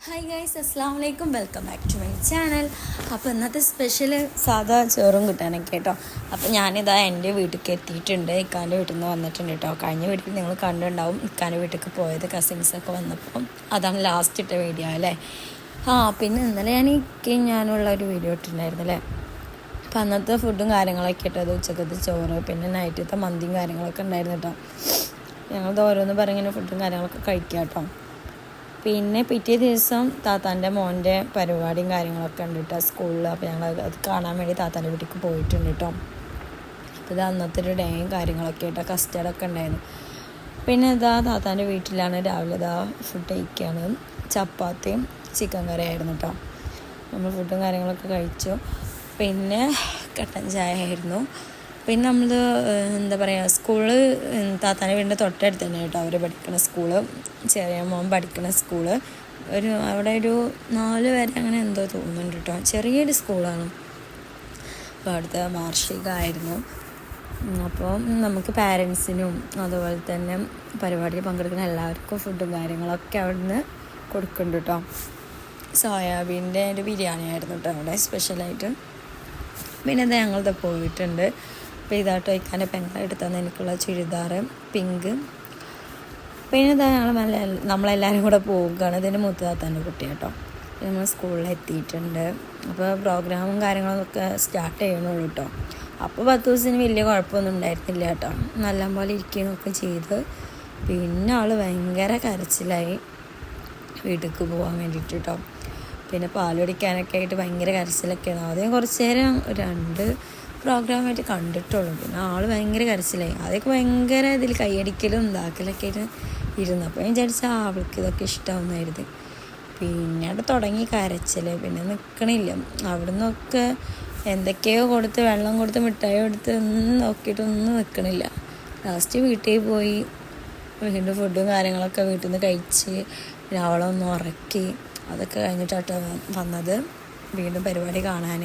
Hi guys, അസ്സാം വലൈക്കും. Welcome back to my channel. അപ്പോൾ ഇന്നത്തെ സ്പെഷ്യൽ സാധാ ചോറും കിട്ടാനൊക്കെ കേട്ടോ. അപ്പോൾ ഞാനിതാ എൻ്റെ വീട്ടിലേക്ക് എത്തിയിട്ടുണ്ട്. ഇക്കാൻ്റെ വീട്ടിൽ നിന്ന് വന്നിട്ടുണ്ട് കേട്ടോ. കഴിഞ്ഞ വീട്ടിൽ നിങ്ങൾ കണ്ടിട്ടുണ്ടാവും ഇക്കാൻ്റെ വീട്ടിലേക്ക് പോയത് കസിൻസൊക്കെ വന്നപ്പം. അതാണ് ലാസ്റ്റ് ഇട്ട വീഡിയോ അല്ലേ. പിന്നെ ഇന്നലെ ഞാനുള്ള ഒരു വീഡിയോ ഇട്ടിട്ടുണ്ടായിരുന്നു അല്ലേ. അപ്പോൾ അന്നത്തെ ഫുഡും കാര്യങ്ങളൊക്കെ ഇട്ടത് ഉച്ചക്കത്തെ ചോറ്, പിന്നെ നൈറ്റത്തെ മന്തിയും കാര്യങ്ങളൊക്കെ ഉണ്ടായിരുന്നു കേട്ടോ. ഞങ്ങളത് ഓരോന്ന് പറഞ്ഞിങ്ങനെ ഫുഡും കാര്യങ്ങളൊക്കെ കഴിക്കാം കേട്ടോ. പിന്നെ പിറ്റേ ദിവസം താത്താൻ്റെ മോൻ്റെ പരിപാടിയും കാര്യങ്ങളൊക്കെ ഉണ്ട് കേട്ടോ സ്കൂളിൽ. അപ്പോൾ ഞങ്ങൾ അത് കാണാൻ വേണ്ടി താത്താൻ്റെ വീട്ടിലേക്ക് പോയിട്ടുണ്ട് കേട്ടോ. അപ്പോൾ ഇത് അന്നത്തെ ഒരു ഡേയും കാര്യങ്ങളൊക്കെ കേട്ടോ. കസ്റ്റഡൊക്കെ ഉണ്ടായിരുന്നു. പിന്നെ താത്താൻ്റെ വീട്ടിലാണ് രാവിലെ ഫുഡ് കഴിക്കുകയാണ്. ചപ്പാത്തിയും ചിക്കൻ കറിയായിരുന്നു കേട്ടോ. നമ്മൾ ഫുഡും കാര്യങ്ങളൊക്കെ കഴിച്ചു. പിന്നെ കട്ടൻ ചായ ആയിരുന്നു. പിന്നെ നമ്മൾ എന്താ പറയുക, സ്കൂള് താത്താൻ്റെ വീടിൻ്റെ തൊട്ടടുത്ത് തന്നെ കേട്ടോ അവർ പഠിക്കുന്ന സ്കൂള്. ചെറിയ മോൻ പഠിക്കുന്ന സ്കൂള് അവിടെ ഒരു 4 വരെ അങ്ങനെ എന്തോ തോന്നുന്നുണ്ട് കേട്ടോ. ചെറിയൊരു സ്കൂളാണ്. അപ്പോൾ അവിടുത്തെ വാർഷികമായിരുന്നു. അപ്പോൾ നമുക്ക് പാരൻസിനും അതുപോലെ തന്നെ പരിപാടിയിൽ പങ്കെടുക്കുന്ന എല്ലാവർക്കും ഫുഡും കാര്യങ്ങളൊക്കെ അവിടുന്ന് കൊടുക്കുന്നുണ്ട് കേട്ടോ. സോയാബീൻ്റെ ഒരു ബിരിയാണി ആയിരുന്നു കേട്ടോ അവിടെ സ്പെഷ്യലായിട്ട്. പിന്നെ ഞങ്ങളിത് പോയിട്ടുണ്ട്. അപ്പോൾ ഇതാട്ടോ ഇക്കാൻ്റെ പെങ്ങളെടുത്ത് തന്നെ എനിക്കുള്ള ചുരിദാർ പിങ്ക്. പിന്നെ നമ്മളെല്ലാവരും കൂടെ പോവുകയാണ്. ഇതിൻ്റെ മൂത്തതാത്താൻ്റെ കുട്ടി കേട്ടോ. നമ്മൾ സ്കൂളിൽ എത്തിയിട്ടുണ്ട്. അപ്പോൾ പ്രോഗ്രാമും കാര്യങ്ങളൊക്കെ സ്റ്റാർട്ട് ചെയ്യണുള്ളൂ കേട്ടോ. അപ്പോൾ 10 ദിവസത്തിന് വലിയ കുഴപ്പമൊന്നും ഉണ്ടായിരുന്നില്ല കേട്ടോ. നല്ലപോലെ ഇരിക്കുകയൊക്കെ ചെയ്ത്. പിന്നെ ആൾ ഭയങ്കര കരച്ചിലായി വീട്ടിലേക്ക് പോകാൻ വേണ്ടിയിട്ട് കേട്ടോ. പിന്നെ പാൽ കുടിക്കാനൊക്കെ ആയിട്ട് ഭയങ്കര കരച്ചിലൊക്കെയാണ്. ആദ്യം കുറച്ച് നേരം 2 പ്രോഗ്രാമായിട്ട് കണ്ടിട്ടുള്ളൂ. പിന്നെ ആൾ ഭയങ്കര കരച്ചിലായി. അതൊക്കെ ഭയങ്കര ഇതിൽ കൈയടിക്കലും ഇതാക്കലൊക്കെ ആയിട്ട് ഇരുന്നു. അപ്പോൾ ഞാൻ വിചാരിച്ചാൽ അവൾക്ക് ഇതൊക്കെ ഇഷ്ടമാവുന്നായിരുന്നു. പിന്നെ അവിടെ തുടങ്ങി കരച്ചിൽ. പിന്നെ നിൽക്കണില്ല. അവിടെ നിന്നൊക്കെ എന്തൊക്കെയോ കൊടുത്ത് വെള്ളം കൊടുത്ത് മിഠായി കൊടുത്ത് ഒന്നും നോക്കിയിട്ടൊന്നും നിൽക്കണില്ല. ലാസ്റ്റ് വീട്ടിൽ പോയി വീണ്ടും ഫുഡും കാര്യങ്ങളൊക്കെ വീട്ടിൽ നിന്ന് കഴിച്ച് പിന്നെ അവളൊന്ന് ഉറക്കി. അതൊക്കെ കഴിഞ്ഞിട്ടാട്ടോ വന്നത് വീണ്ടും പരിപാടി കാണാൻ.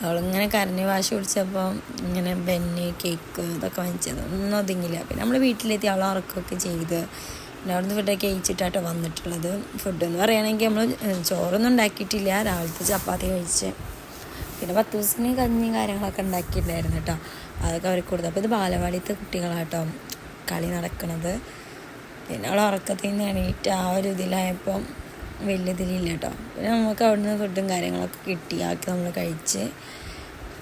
അവളിങ്ങനെ കരഞ്ഞ് വാശി പിടിച്ചപ്പോൾ ഇങ്ങനെ ബെന്നി കേക്ക് ഇതൊക്കെ വാങ്ങിച്ചത് ഒന്നും ഒതുങ്ങില്ല. പിന്നെ നമ്മൾ വീട്ടിലെത്തി അവളെ ഉറക്കുകയൊക്കെ ചെയ്ത് പിന്നെ അവിടുന്ന് ഫുഡൊക്കെ കഴിച്ചിട്ടാട്ടോ വന്നിട്ടുള്ളത്. ഫുഡ് എന്ന് പറയുകയാണെങ്കിൽ നമ്മൾ ചോറൊന്നും ഉണ്ടാക്കിയിട്ടില്ല. രാവിലത്തെ ചപ്പാത്തി കഴിച്ച് പിന്നെ 10 ദിവസത്തിന് കഞ്ഞിയും കാര്യങ്ങളൊക്കെ ഉണ്ടാക്കിയിട്ടുണ്ടായിരുന്നു കേട്ടോ. അതൊക്കെ അവർക്ക് കൊടുത്തു. അപ്പോൾ ഇത് ബാലവാടിത്തെ കുട്ടികളാട്ടോ കളി നടക്കണത്. പിന്നെ അവൾ ഉറക്കത്തിൽ നിന്ന് എണീറ്റ് ആ ഒരു ഇതിലായപ്പം വലിയ ഇതിലില്ല കേട്ടോ. പിന്നെ നമുക്ക് അവിടുന്ന് ഫുഡും കാര്യങ്ങളൊക്കെ കിട്ടി. ആക്കി നമ്മൾ കഴിച്ച്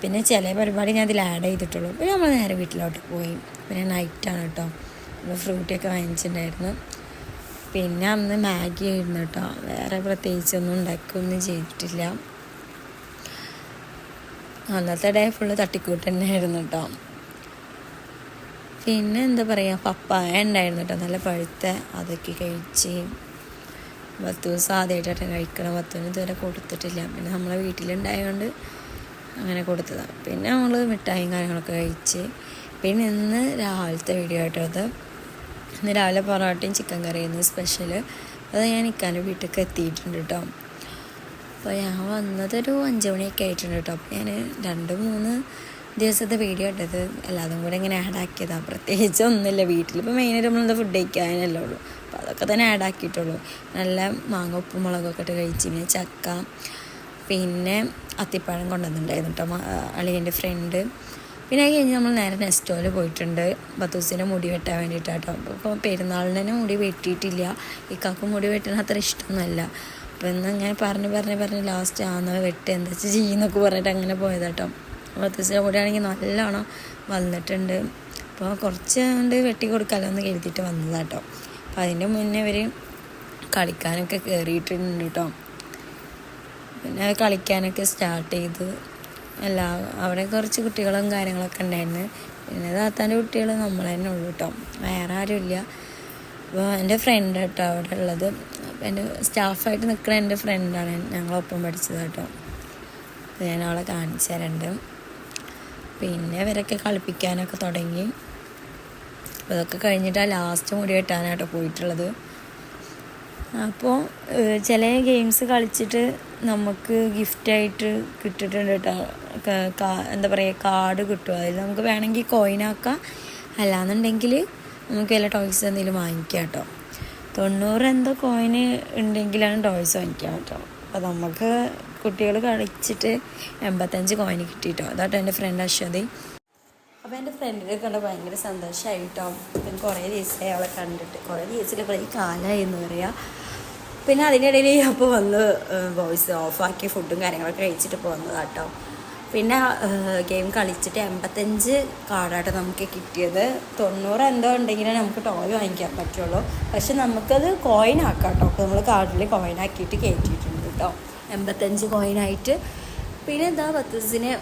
പിന്നെ ചില പരിപാടി ഞാൻ ഇതിൽ ആഡ് ചെയ്തിട്ടുള്ളൂ. പിന്നെ നമ്മൾ നേരെ വീട്ടിലോട്ട് പോയി. പിന്നെ നൈറ്റാണ് കേട്ടോ. നമ്മൾ ഫ്രൂട്ടിയൊക്കെ വാങ്ങിച്ചിട്ടുണ്ടായിരുന്നു. പിന്നെ അന്ന് മാഗി ആയിരുന്നു കേട്ടോ. വേറെ പ്രത്യേകിച്ചൊന്നും ഉണ്ടാക്കുകയൊന്നും ചെയ്തിട്ടില്ല. അന്നത്തെ ഡേ ഫുള്ള് തട്ടിക്കൂട്ട് തന്നെ ആയിരുന്നു കേട്ടോ. പിന്നെ എന്താ പറയുക, പപ്പായ ഉണ്ടായിരുന്നു കേട്ടോ നല്ല പഴുത്ത. അതൊക്കെ കഴിച്ച് 10 ദിവസം ആദ്യമായിട്ടാണ് കഴിക്കണം. 10 ഇതുവരെ കൊടുത്തിട്ടില്ല. പിന്നെ നമ്മളെ വീട്ടിലുണ്ടായതുകൊണ്ട് അങ്ങനെ കൊടുത്തതാണ്. പിന്നെ നമ്മൾ മിഠായും കാര്യങ്ങളൊക്കെ കഴിച്ച് പിന്നെ ഇന്ന് രാവിലത്തെ വീഡിയോ ആയിട്ടോ അത്. ഇന്ന് രാവിലെ പൊറോട്ടയും ചിക്കൻ കറിയായിരുന്നു സ്പെഷ്യൽ. അത് ഞാൻ ഇക്കാൻ്റെ വീട്ടിലേക്ക് എത്തിയിട്ടുണ്ട് കേട്ടോ. അപ്പോൾ ഞാൻ വന്നതൊരു 5 മണിയൊക്കെ ആയിട്ടുണ്ട് കേട്ടോ. അപ്പോൾ ഞാൻ 2-3 ദിവസത്തെ വീഡിയോ ഇട്ടത് എല്ലാതും കൂടെ ഇങ്ങനെ ആഡാക്കിയതാണ്. പ്രത്യേകിച്ച് ഒന്നുമില്ല. വീട്ടിലിപ്പോൾ മെയിനായിട്ട് നമ്മളെന്താ ഫുഡ് കഴിക്കാനല്ലേ ഉള്ളൂ. അപ്പോൾ അതൊക്കെ തന്നെ ആഡാക്കിയിട്ടുള്ളൂ. നല്ല മാങ്ങ ഉപ്പും മുളകൊക്കെ ഇട്ട് കഴിച്ച് പിന്നെ ചക്ക പിന്നെ അത്തിപ്പഴം കൊണ്ടുവന്നിട്ടുണ്ടായിരുന്നു കേട്ടോ അളിയൻ്റെ ഫ്രണ്ട്. പിന്നെ അത് കഴിഞ്ഞ് നമ്മൾ നേരെ നെസ്റ്റോയിൽ പോയിട്ടുണ്ട് 10 ദിവസത്തിൻ്റെ മുടി വെട്ടാൻ വേണ്ടിയിട്ടാട്ടോ. അപ്പോൾ പെരുന്നാളിന് തന്നെ മുടി വെട്ടിയിട്ടില്ല. ഇക്കാക്ക് മുടി വെട്ടാൻ അത്ര ഇഷ്ടമൊന്നുമല്ല. അപ്പോൾ ഇന്നങ്ങനെ പറഞ്ഞ് ലാസ്റ്റ് വെട്ട് എന്താ വെച്ചാൽ ചെയ്യുന്നൊക്കെ പറഞ്ഞിട്ട് അങ്ങനെ പോയതാട്ടോ. 10 ദിവസത്തിൻ്റെ മുടിയാണെങ്കിൽ നല്ലോണം വന്നിട്ടുണ്ട്. അപ്പോൾ കുറച്ച് കൊണ്ട് വെട്ടി കൊടുക്കാമല്ലോ എന്ന് കരുതിയിട്ട് വന്നതാട്ടോ. അപ്പോൾ അതിൻ്റെ മുന്നേ ഇവർ കളിക്കാനൊക്കെ കയറിയിട്ടുണ്ട് കേട്ടോ. പിന്നെ കളിക്കാനൊക്കെ സ്റ്റാർട്ട് ചെയ്തു. അവിടെ കുറച്ച് കുട്ടികളും കാര്യങ്ങളൊക്കെ ഉണ്ടായിരുന്നു. പിന്നെ താത്താൻ്റെ കുട്ടികൾ നമ്മൾ തന്നെ ഉള്ളൂ കേട്ടോ, വേറെ ആരുമില്ല. അപ്പോൾ എൻ്റെ ഫ്രണ്ട് കേട്ടോ അവിടെ ഉള്ളത്. അപ്പോൾ എൻ്റെ സ്റ്റാഫായിട്ട് നിൽക്കുന്ന എൻ്റെ ഫ്രണ്ടാണ്, ഞങ്ങളൊപ്പം പഠിച്ചത് കേട്ടോ. അപ്പോൾ ഞാൻ അവളെ കാണിച്ചു തരുന്നുണ്ട്. പിന്നെ ഇവരൊക്കെ കളിപ്പിക്കാനൊക്കെ തുടങ്ങി. അപ്പോൾ അതൊക്കെ കഴിഞ്ഞിട്ടാണ് ലാസ്റ്റ് മുടി വെട്ടാനായിട്ടോ പോയിട്ടുള്ളത്. അപ്പോൾ ചില ഗെയിംസ് കളിച്ചിട്ട് നമുക്ക് ഗിഫ്റ്റായിട്ട് കിട്ടിയിട്ടുണ്ട് കേട്ടോ. എന്താ പറയുക, കാർഡ് കിട്ടും. അതിൽ നമുക്ക് വേണമെങ്കിൽ കോയിനാക്കാം, അല്ലാന്നുണ്ടെങ്കിൽ നമുക്ക് വല്ല ടോയ്സ് എന്തെങ്കിലും വാങ്ങിക്കാം കേട്ടോ. 90 എന്തോ കോയിന് ഉണ്ടെങ്കിലാണ് ടോയ്സ് വാങ്ങിക്കാൻ പറ്റുള്ളൂ. അപ്പോൾ നമുക്ക് കുട്ടികൾ കളിച്ചിട്ട് 85 കോയിന് കിട്ടിയിട്ടോ. അതാട്ടോ എൻ്റെ ഫ്രണ്ട് അശ്വതി. അപ്പോൾ എൻ്റെ ഫ്രണ്ടിനെ കണ്ട ഭയങ്കര സന്തോഷമായിട്ടോ. പിന്നെ കുറേ ദിവസമായി അവളെ കണ്ടിട്ട്, കുറേ ദിവസത്തിൽ കുറേ കാലമായി എന്ന് പറയാം. പിന്നെ അതിനിടയിൽ അപ്പോൾ വന്ന് വോയിസ് ഓഫാക്കി ഫുഡും കാര്യങ്ങളൊക്കെ കഴിച്ചിട്ട് പോകുന്നതാട്ടോ. പിന്നെ ഗെയിം കളിച്ചിട്ട് 85 കാർഡായിട്ട് നമുക്ക് കിട്ടിയത്. 90 എന്തോ ഉണ്ടെങ്കിലേ നമുക്ക് ടോയ് വാങ്ങിക്കാൻ പറ്റുള്ളൂ. പക്ഷെ നമുക്കത് കോയിനാക്കാം കേട്ടോ. അപ്പോൾ നമ്മൾ കാർഡിൽ കോയിനാക്കിയിട്ട് കയറ്റിയിട്ടുണ്ട് കേട്ടോ, 85 കോയിനായിട്ട്. പിന്നെ എന്താ ബത്തൂസിനെ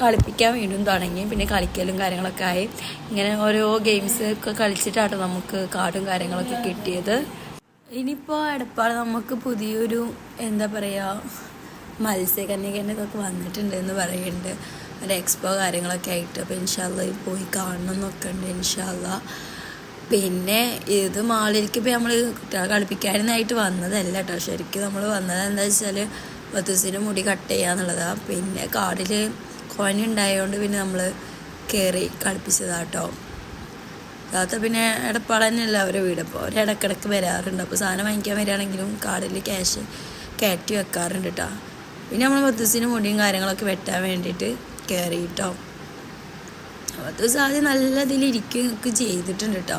കളിപ്പിക്കാൻ വീണ്ടും തുടങ്ങി. പിന്നെ കളിക്കലും കാര്യങ്ങളൊക്കെ ആയി. ഇങ്ങനെ ഓരോ ഗെയിംസ് ഒക്കെ കളിച്ചിട്ടാട്ടോ നമുക്ക് കാർഡും കാര്യങ്ങളൊക്കെ കിട്ടിയത്. ഇനിയിപ്പോൾ എടപ്പാൾ നമുക്ക് പുതിയൊരു എന്താ പറയുക മത്സ്യകന്യകൻ്റെ ഇതൊക്കെ വന്നിട്ടുണ്ട് എന്ന് പറയുന്നുണ്ട്, ഒരു എക്സ്പോ കാര്യങ്ങളൊക്കെ ആയിട്ട്. അപ്പോൾ ഇൻഷാല്ലാ പോയി കാണണം എന്നൊക്കെ ഉണ്ട് ഇൻഷാല്ലാ. പിന്നെ ഇത് മാളിലേക്ക് ഇപ്പോൾ നമ്മൾ കുട്ടികളെ കളിപ്പിക്കാനായിട്ട് വന്നതല്ല കേട്ടോ. ശരിക്കും നമ്മൾ വന്നത് എന്താ വെച്ചാൽ ബത്തൂസിന് മുടി കട്ട് ചെയ്യാന്നുള്ളതാണ്. പിന്നെ കാർഡിൽ കോയിൻ ഉണ്ടായതുകൊണ്ട് പിന്നെ നമ്മൾ കയറി കളിപ്പിച്ചതാട്ടോ. അതാത്ത പിന്നെ എടപ്പാൾ തന്നെയല്ല അവരെ വീട്. അപ്പോൾ അവർ ഇടയ്ക്കിടയ്ക്ക് വരാറുണ്ട്. അപ്പോൾ സാധനം വാങ്ങിക്കാൻ വരികയാണെങ്കിലും കാർഡിൽ ക്യാഷ് കയറ്റി വെക്കാറുണ്ട് കേട്ടോ. പിന്നെ നമ്മൾ ബത്തൂസിന് മുടിയും കാര്യങ്ങളൊക്കെ വെട്ടാൻ വേണ്ടിയിട്ട് കയറി കേട്ടോ. ബത്തൂസ് ആദ്യം നല്ല ഇതിലിരിക്കുകയൊക്കെ ചെയ്തിട്ടുണ്ട് കേട്ടോ.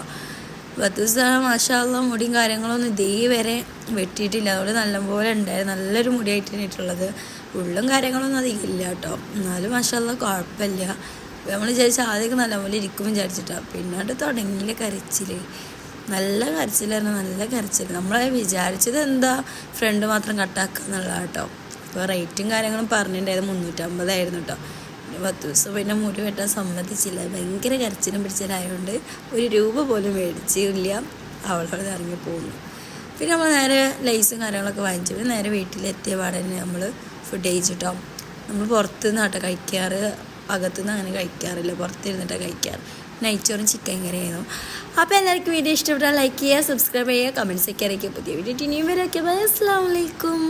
ബത്തൂസ് മാഷാള്ള മുടിയും കാര്യങ്ങളൊന്നും ഇതേ വരെ വെട്ടിയിട്ടില്ല. അതുകൊണ്ട് നല്ലപോലെ ഉണ്ടായിരുന്നു, നല്ലൊരു മുടിയായിട്ട് തന്നിട്ടുള്ളത്. ഉള്ളും കാര്യങ്ങളൊന്നും അധികം ഇല്ല കേട്ടോ. എന്നാലും മാഷാള്ള കുഴപ്പമില്ല. നമ്മൾ വിചാരിച്ചാൽ ആദ്യമൊക്കെ നല്ലപോലെ ഇരിക്കും വിചാരിച്ചിട്ടാണ്. പിന്നീട് തുടങ്ങിയില്ല കരച്ചിൽ, നല്ല കരച്ചിലായിരുന്നു, നല്ല കരച്ചിൽ. നമ്മൾ വിചാരിച്ചത് എന്താ ഫ്രണ്ട് മാത്രം കട്ടാക്കുക എന്നുള്ളതാണ് കേട്ടോ. അപ്പോൾ റേറ്റും കാര്യങ്ങളും പറഞ്ഞിട്ടുണ്ടായത് 350 ആയിരുന്നു കേട്ടോ. പിന്നെ 10 ദിവസം പിന്നെ മുടി വെട്ടാൻ സമ്മതിച്ചില്ല. ഭയങ്കര കരച്ചിലും പിടിച്ചിലായതുകൊണ്ട് 1 രൂപ പോലും മേടിച്ചില്ല. അവളവിടെ ഇറങ്ങി പോകുന്നു. പിന്നെ നമ്മൾ നേരെ ലൈസും കാര്യങ്ങളൊക്കെ വാങ്ങിച്ചു. പിന്നെ നേരെ വീട്ടിലെത്തിയ പാടന്നെ നമ്മൾ ഫുഡ് കഴിച്ചിട്ടോ. നമ്മൾ പുറത്തുനിന്ന് കേട്ടോ കഴിക്കാറ്, അകത്തുനിന്ന് അങ്ങനെ കഴിക്കാറില്ല, പുറത്തിരുന്നിട്ടാണ് കഴിക്കാറ്. നെയ്ച്ചോറും ചിക്കൻ കറിയായിരുന്നു. അപ്പോൾ എല്ലാവർക്കും വീഡിയോ ഇഷ്ടപ്പെട്ടാൽ ലൈക്ക് ചെയ്യുക, സബ്സ്ക്രൈബ് ചെയ്യുക, കമൻറ്റ്സ് ഒക്കെ അറിയിക്കുക. പുതിയ വീഡിയോ ഇനിയും വരെ. ഓക്കെ, ബൈ, അസ്സലാമു അലൈക്കും.